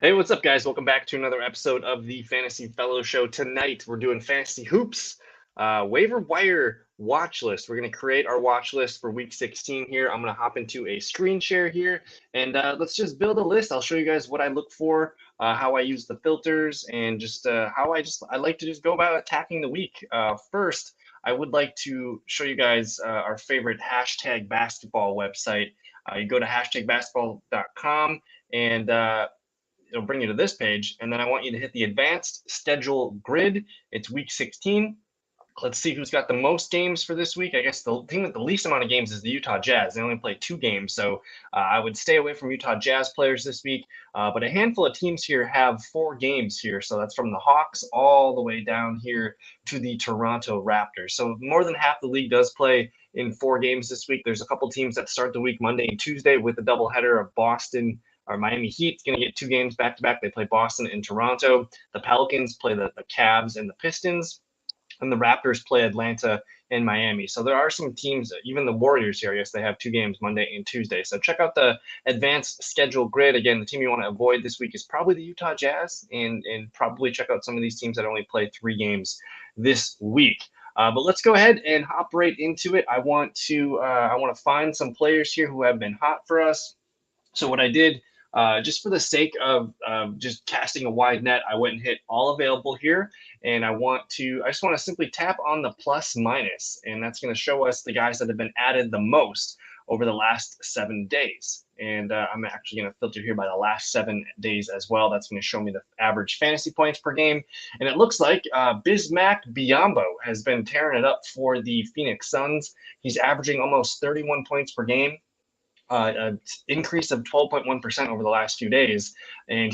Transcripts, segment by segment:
Hey, what's up, guys? Welcome back to another episode of the Fantasy Fellow Show. Tonight, we're doing fantasy hoops, waiver wire watch list. We're going to create our watch list for week 16 here. I'm going to hop into a screen share here, and let's just build a list. I'll show you guys what I look for, how I use the filters, and just how I like to just go about attacking the week. First, I would like to show you guys our favorite hashtag basketball website. You go to hashtagbasketball.com, and it'll bring you to this page, and then I want you to hit the advanced schedule grid. It's week 16. Let's see who's got the most games for this week. I guess the team with the least amount of games is the Utah Jazz. They only play 2 games, so I would stay away from Utah Jazz players this week. But a handful of teams here have 4 games here, so that's from the Hawks all the way down here to the Toronto Raptors. So more than half the league does play in 4 games this week. There's a couple teams that start the week Monday and Tuesday with a doubleheader of Boston. Our Miami Heat's going to get 2 games back-to-back. They play Boston and Toronto. The Pelicans play the Cavs and the Pistons. And the Raptors play Atlanta and Miami. So there are some teams, even the Warriors here, yes, they have 2 games Monday and Tuesday. So check out the advanced schedule grid. Again, the team you want to avoid this week is probably the Utah Jazz, and probably check out some of these teams that only play 3 games this week. But let's go ahead and hop right into it. I want to find some players here who have been hot for us. So what I did, just for the sake of just casting a wide net, I went and hit all available here, and I just want to simply tap on the plus minus, and that's going to show us the guys that have been added the most over the last 7 days. And I'm actually going to filter here by the last 7 days as well. That's going to show me the average fantasy points per game. And it looks like Bismack Biyombo has been tearing it up for the Phoenix Suns. He's averaging almost 31 points per game. An increase of 12.1% over the last few days. And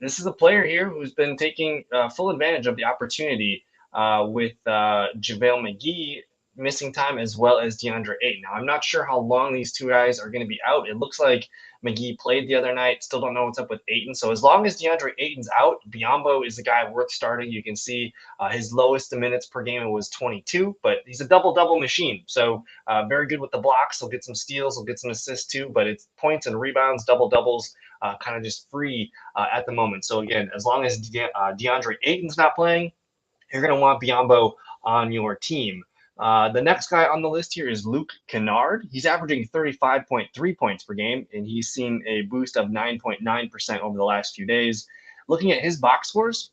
this is a player here who's been taking full advantage of the opportunity with JaVale McGee missing time as well as DeAndre Ayton. Now, I'm not sure how long these 2 guys are going to be out. It looks like McGee played the other night. Still don't know what's up with Ayton. So as long as DeAndre Ayton's out, Biyombo is the guy worth starting. You can see his lowest minutes per game was 22, but he's a double-double machine. So very good with the blocks. He'll get some steals. He'll get some assists too, but it's points and rebounds, double-doubles, kind of just free at the moment. So again, as long as DeAndre Ayton's not playing, you're going to want Biyombo on your team. The next guy on the list here is Luke Kennard. He's averaging 35.3 points per game, and he's seen a boost of 9.9% over the last few days. Looking at his box scores,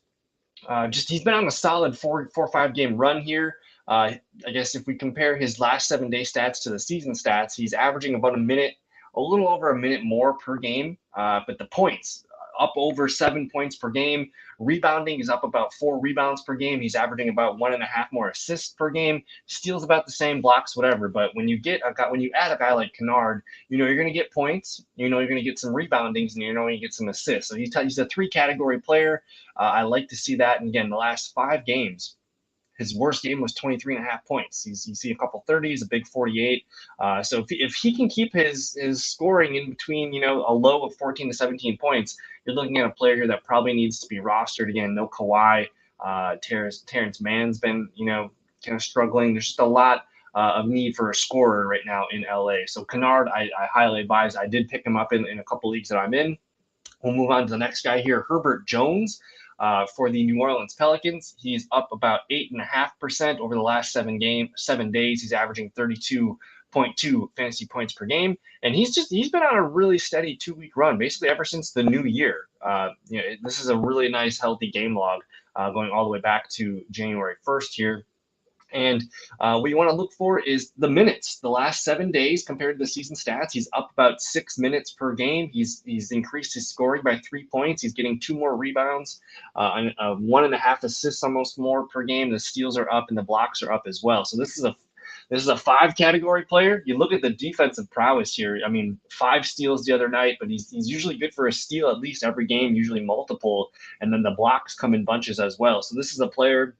he's been on a solid 4 or 5 game run here. I guess if we compare his last 7-day stats to the season stats, he's averaging about a little over a minute more per game. But the points, up over 7 points per game. Rebounding is up about 4 rebounds per game. He's averaging about 1.5 more assists per game. Steals about the same, blocks, whatever. But when you add a guy like Kennard, you're going to get points. You're going to get some reboundings, and you're going to get some assists. So he's a 3-category player. I like to see that. And again, the last 5 games, his worst game was 23.5 points. You see a couple 30s, a big 48. So if he can keep his scoring in between, a low of 14 to 17 points, you're looking at a player here that probably needs to be rostered. Again, no Kawhi. Terrence Mann's been, kind of struggling. There's just a lot of need for a scorer right now in LA. So Kennard, I highly advise. I did pick him up in a couple leagues that I'm in. We'll move on to the next guy here, Herbert Jones. For the New Orleans Pelicans, he's up about 8.5% over the last 7 days. He's averaging 32.2 fantasy points per game, and he's been on a really steady 2-week run, basically ever since the new year. This is a really nice, healthy game log going all the way back to January 1st here. And what you want to look for is the minutes. The last 7 days compared to the season stats, he's up about 6 minutes per game. He's increased his scoring by 3 points. He's getting 2 more rebounds, and 1.5 assists almost more per game. The steals are up and the blocks are up as well. So this is a 5-category player. You look at the defensive prowess here. I mean, 5 steals the other night, but he's usually good for a steal at least every game, usually multiple, and then the blocks come in bunches as well. So this is a player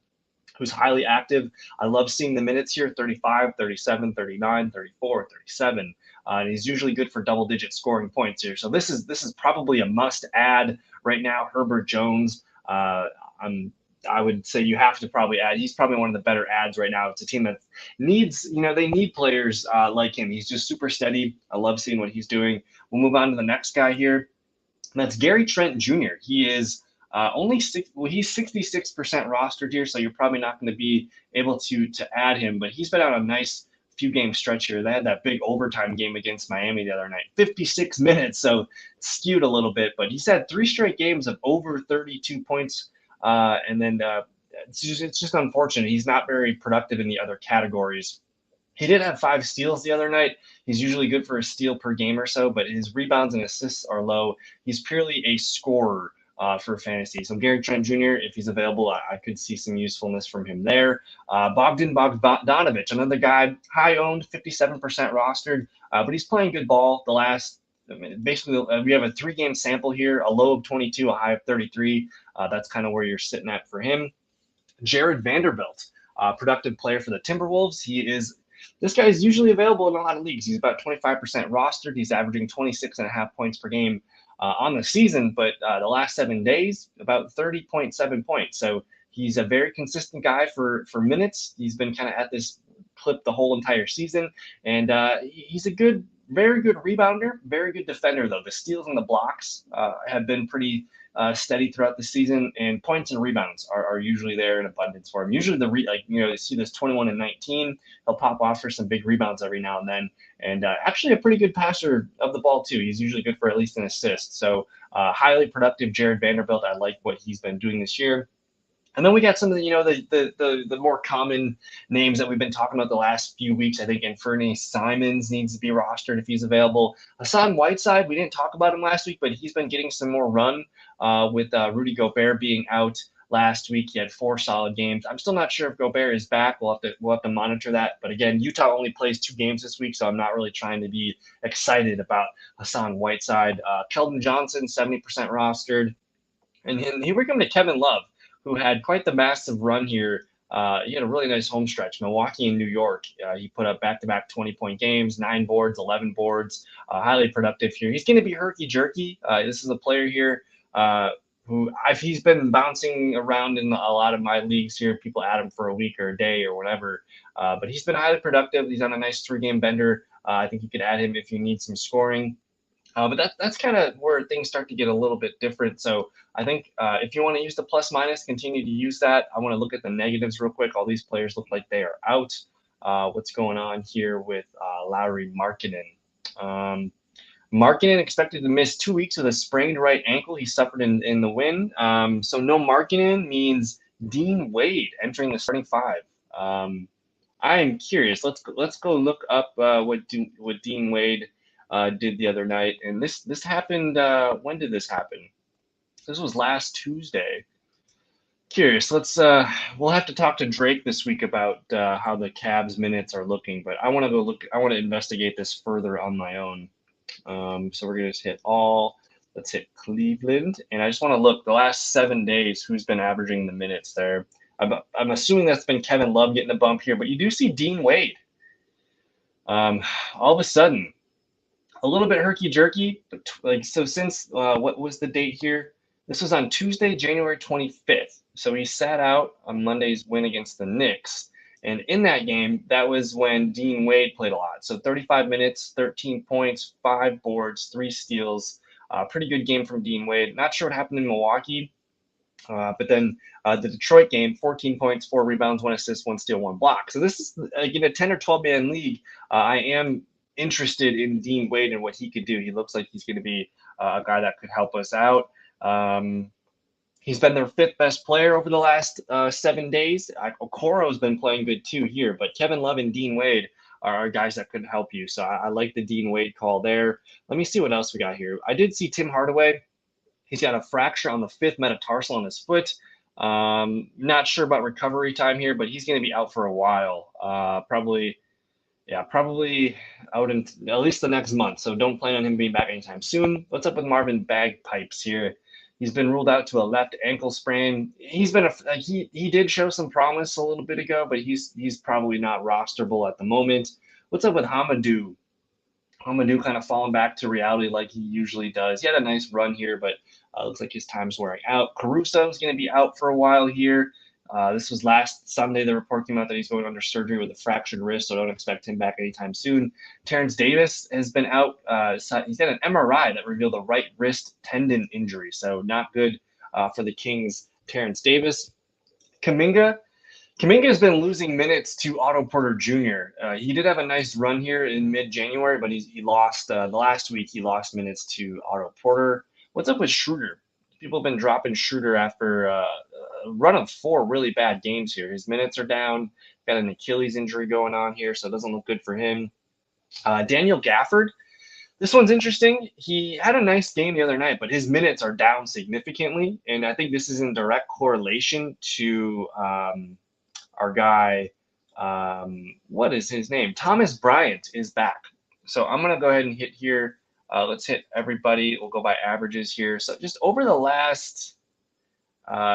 who's highly active. I love seeing the minutes here, 35, 37, 39, 34, 37. And he's usually good for double-digit scoring points here. So this is probably a must-add right now, Herbert Jones. I would say you have to probably add. He's probably one of the better ads right now. It's a team that needs, they need players like him. He's just super steady. I love seeing what he's doing. We'll move on to the next guy here. And that's Gary Trent Jr. He is he's 66% rostered here, so you're probably not going to be able to add him. But he's been on a nice few game stretch here. They had that big overtime game against Miami the other night, 56 minutes, so skewed a little bit. But he's had 3 straight games of over 32 points, and then it's just unfortunate. He's not very productive in the other categories. He did have 5 steals the other night. He's usually good for a steal per game or so, but his rebounds and assists are low. He's purely a scorer for fantasy. So Gary Trent Jr., if he's available, I could see some usefulness from him there. Bogdan Bogdanovic, another guy, high owned, 57% rostered, but he's playing good ball the last. Basically, we have a 3-game sample here, a low of 22, a high of 33. That's kind of where you're sitting at for him. Jared Vanderbilt, productive player for the Timberwolves. This guy is usually available in a lot of leagues. He's about 25% rostered. He's averaging 26.5 points per game on the season, but the last 7 days, about 30.7 points. So he's a very consistent guy for minutes. He's been kind of at this clip the whole entire season, and he's a very good rebounder, very good defender, though. The steals and the blocks have been pretty steady throughout the season, and points and rebounds are usually there in abundance for him. Usually you see this 21 and 19, he'll pop off for some big rebounds every now and then, and actually a pretty good passer of the ball too. He's usually good for at least an assist. So highly productive Jared Vanderbilt. I like what he's been doing this year. And then we got some of the more common names that we've been talking about the last few weeks. I think Anfernee Simons needs to be rostered if he's available. Hassan Whiteside, we didn't talk about him last week, but he's been getting some more run with Rudy Gobert being out last week. He had 4 solid games. I'm still not sure if Gobert is back. We'll have to monitor that. But again, Utah only plays 2 games this week, so I'm not really trying to be excited about Hassan Whiteside. Keldon Johnson, 70% rostered. And here we come to Kevin Love, who had quite the massive run here. He had a really nice home stretch, Milwaukee and New York. He put up back-to-back 20-point games, 9 boards, 11 boards, highly productive here. He's going to be herky-jerky. This is a player here who he's been bouncing around in a lot of my leagues here. People add him for a week or a day or whatever. But he's been highly productive. He's on a nice 3-game bender. I think you could add him if you need some scoring. But that's kind of where things start to get a little bit different. So I think if you want to use the plus minus, continue to use that. I want to look at the negatives real quick. All these players look like they are out. What's going on here with Lauri Markkanen? Markkanen expected to miss 2 weeks with a sprained right ankle. He suffered in the win. So no Markkanen means Dean Wade entering the starting 5. I am curious. Let's go look up what Dean Wade did the other night. And this happened. When did this happen? This was last Tuesday. Curious. We'll have to talk to Drake this week about how the Cavs minutes are looking. But I want to go look. I want to investigate this further on my own. So we're gonna just hit all. Let's hit Cleveland, and I just want to look the last 7 days who's been averaging the minutes there. I'm assuming that's been Kevin Love getting a bump here, but you do see Dean Wade. All of a sudden, a little bit herky-jerky, but so since what was the date here? This was on Tuesday, January 25th. So he sat out on Monday's win against the Knicks. And in that game, that was when Dean Wade played a lot. So 35 minutes, 13 points, 5 boards, 3 steals. Pretty good game from Dean Wade. Not sure what happened in Milwaukee. But then the Detroit game, 14 points, 4 rebounds, 1 assist, 1 steal, 1 block. So this is, in a 10 or 12-man league, I am interested in Dean Wade and what he could do. He looks like he's going to be a guy that could help us out. He's been their 5th best player over the last 7 days. Okoro's been playing good too here, but Kevin Love and Dean Wade are guys that could help you. So I like the Dean Wade call there. Let me see what else we got here. I did see Tim Hardaway. He's got a fracture on the 5th metatarsal on his foot. Not sure about recovery time here, but he's going to be out for a while. Probably out in at least the next month. So don't plan on him being back anytime soon. What's up with Marvin Bagpipes here? He's been ruled out to a left ankle sprain. He's been he did show some promise a little bit ago, but he's probably not rosterable at the moment. What's up with Hamadou? Hamadou kind of falling back to reality like he usually does. He had a nice run here, but looks like his time's wearing out. Caruso is going to be out for a while here. This was last Sunday. The report came out that he's going under surgery with a fractured wrist, so don't expect him back anytime soon. Terrence Davis has been out. He's had an MRI that revealed a right wrist tendon injury, so not good for the Kings. Terrence Davis. Kuminga has been losing minutes to Otto Porter Jr. He did have a nice run here in mid-January, but he lost the last week. He lost minutes to Otto Porter. What's up with Schroeder? People have been dropping Schroeder after a run of 4 really bad games here. His minutes are down. Got an Achilles injury going on here, so it doesn't look good for him. Daniel Gafford. This one's interesting. He had a nice game the other night, but his minutes are down significantly, and I think this is in direct correlation to our guy. What is his name? Thomas Bryant is back. So I'm going to go ahead and hit here. Let's hit everybody. We'll go by averages here. So just over the last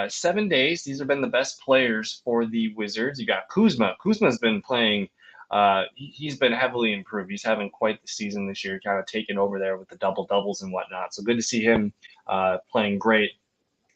7 days, these have been the best players for the Wizards. You got Kuzma. Kuzma's been playing. He's been heavily improved. He's having quite the season this year, kind of taking over there with the double-doubles and whatnot. So good to see him playing great.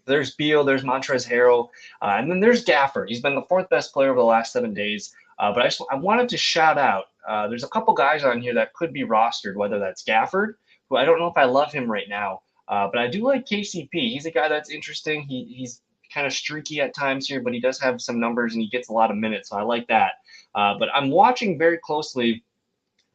There's Beal, there's Montrezl Harrell, and then there's Gafford. He's been the 4th best player over the last 7 days. But I wanted to shout out, there's a couple guys on here that could be rostered, whether that's Gafford, who I don't know if I love him right now, but I do like KCP. He's a guy that's interesting. He's kind of streaky at times here, but he does have some numbers and he gets a lot of minutes, so I like that. But I'm watching very closely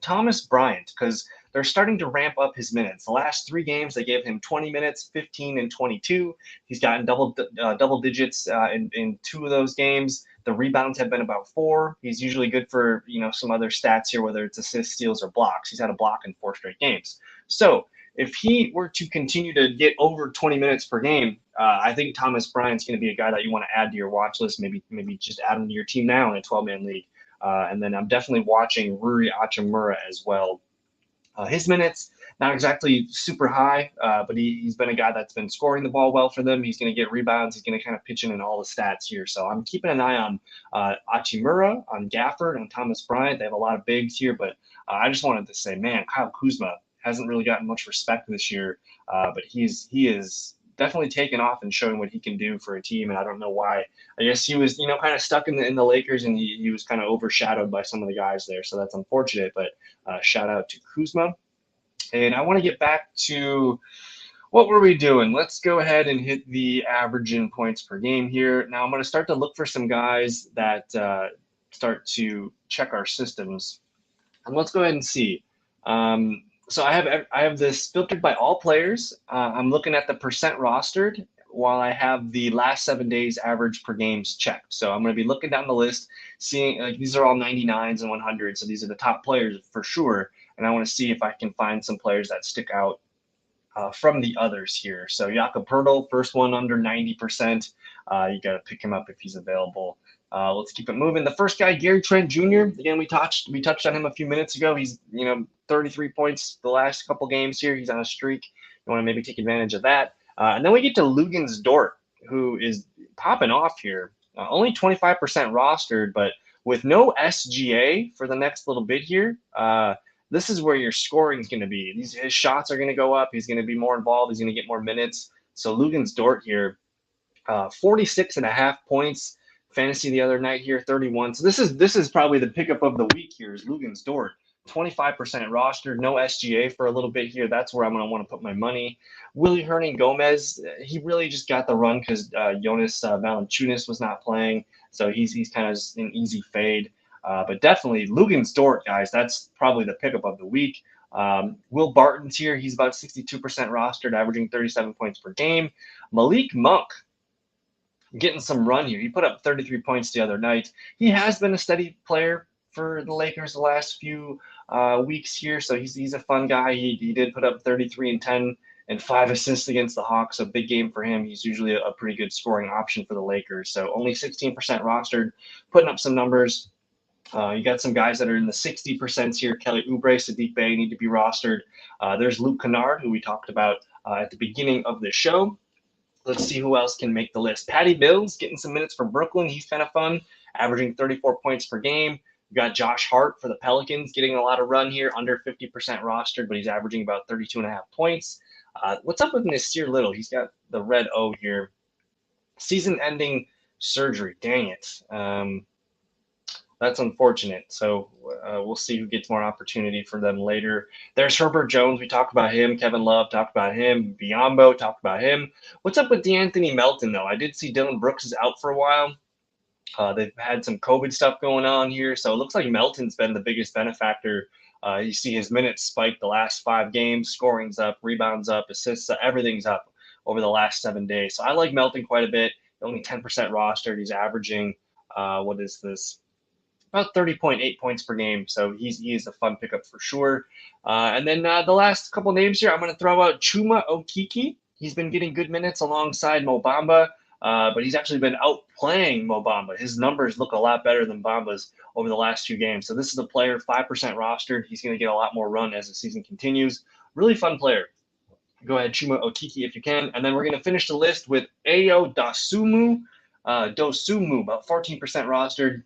Thomas Bryant because they're starting to ramp up his minutes. The last 3 games, they gave him 20 minutes, 15 and 22. He's gotten double digits in 2 of those games. The rebounds have been about 4. He's usually good for some other stats here, whether it's assists, steals, or blocks. He's had a block in 4 straight games. So if he were to continue to get over 20 minutes per game, I think Thomas Bryant's going to be a guy that you want to add to your watch list. Maybe just add him to your team now in a 12-man league. And then I'm definitely watching Rui Hachimura as well. His minutes, not exactly super high, but he's been a guy that's been scoring the ball well for them. He's going to get rebounds. He's going to kind of pitch in all the stats here. So I'm keeping an eye on Hachimura, on Gafford, on Thomas Bryant. They have a lot of bigs here, but I just wanted to say, man, Kyle Kuzma hasn't really gotten much respect this year, but he is definitely taken off and showing what he can do for a team. And I don't know why. I guess he was, kind of stuck in the Lakers, and he was kind of overshadowed by some of the guys there. So that's unfortunate, but shout out to Kuzma. And I want to get back to what were we doing? Let's go ahead and hit the average in points per game here. Now I'm going to start to look for some guys that start to check our systems. And let's go ahead and see. So I have this filtered by all players. I'm looking at the percent rostered while I have the last 7 days average per games checked. So I'm going to be looking down the list, seeing these are all 99s and 100s. So these are the top players for sure. And I want to see if I can find some players that stick out from the others here. So Jakob Poeltl, first one under 90%. You got to pick him up if he's available. Let's keep it moving. The first guy, Gary Trent Jr. Again, we touched on him a few minutes ago. He's 33 points the last couple games here. He's on a streak. You want to maybe take advantage of that. And then we get to Luguentz Dort, who is popping off here. Only 25% rostered, but with no SGA for the next little bit here. This is where your scoring is going to be. His shots are going to go up. He's going to be more involved. He's going to get more minutes. So Luguentz Dort here, 46.5 points. Fantasy the other night here, 31. So this is probably the pickup of the week here is Luguentz Dort. 25% rostered, no SGA for a little bit here. That's where I'm going to want to put my money. Willie Hernan-Gomez, he really just got the run because Jonas Valanciunas was not playing. So he's kind of an easy fade. But definitely Luguentz Dort, guys, that's probably the pickup of the week. Will Barton's here. He's about 62% rostered, averaging 37 points per game. Malik Monk getting some run here. He put up 33 points the other night. He has been a steady player for the Lakers the last few weeks here, so he's a fun guy. He did put up 33 and 10 and 5 assists against the Hawks, so big game for him. He's usually a pretty good scoring option for the Lakers. So only 16% rostered, putting up some numbers. You got some guys that are in the 60% here. Kelly Oubre, Sadiq Bey need to be rostered. There's Luke Kennard, who we talked about at the beginning of the show. Let's see who else can make the list. Patty Mills getting some minutes for Brooklyn. He's kind of fun, averaging 34 points per game. You got Josh Hart for the Pelicans getting a lot of run here, under 50% rostered, but he's averaging about 32.5 points. What's up with Nasir Little? He's got the red O here. Season-ending surgery. Dang it. That's unfortunate. So we'll see who gets more opportunity for them later. There's Herbert Jones. We talked about him. Kevin Love talked about him. Biombo talked about him. What's up with DeAnthony Melton, though? I did see Dylan Brooks is out for a while. They've had some COVID stuff going on here. So it looks like Melton's been the biggest benefactor. You see his minutes spike the last 5 games. Scoring's up, rebounds up, assists, everything's up over the last 7 days. So I like Melton quite a bit. Only 10% rostered. He's averaging, what is this? About 30.8 points per game. So he is a fun pickup for sure. And then the last couple names here, I'm going to throw out Chuma Okeke. He's been getting good minutes alongside Mo Bamba, but he's actually been outplaying Mo Bamba. His numbers look a lot better than Bamba's over the last 2 games. So this is a player, 5% rostered. He's going to get a lot more run as the season continues. Really fun player. Go ahead, Chuma Okeke if you can. And then we're going to finish the list with Ayo Dosunmu, about 14% rostered.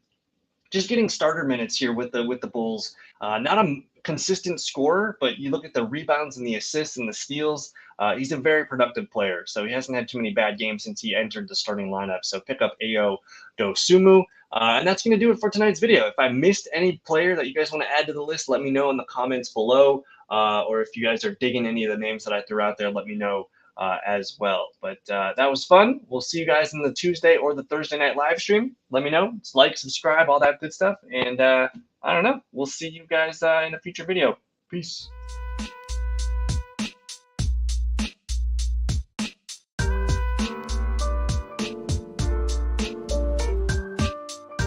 Just getting starter minutes here with the Bulls. Not a consistent scorer, but you look at the rebounds and the assists and the steals. He's a very productive player, so he hasn't had too many bad games since he entered the starting lineup. So pick up Ayo Dosunmu. And that's going to do it for tonight's video. If I missed any player that you guys want to add to the list, let me know in the comments below. Or if you guys are digging any of the names that I threw out there, let me know as well. But that was fun. We'll see you guys in the Tuesday or the Thursday night live stream. Let me know. Like, subscribe, all that good stuff. And I don't know. We'll see you guys in a future video. Peace.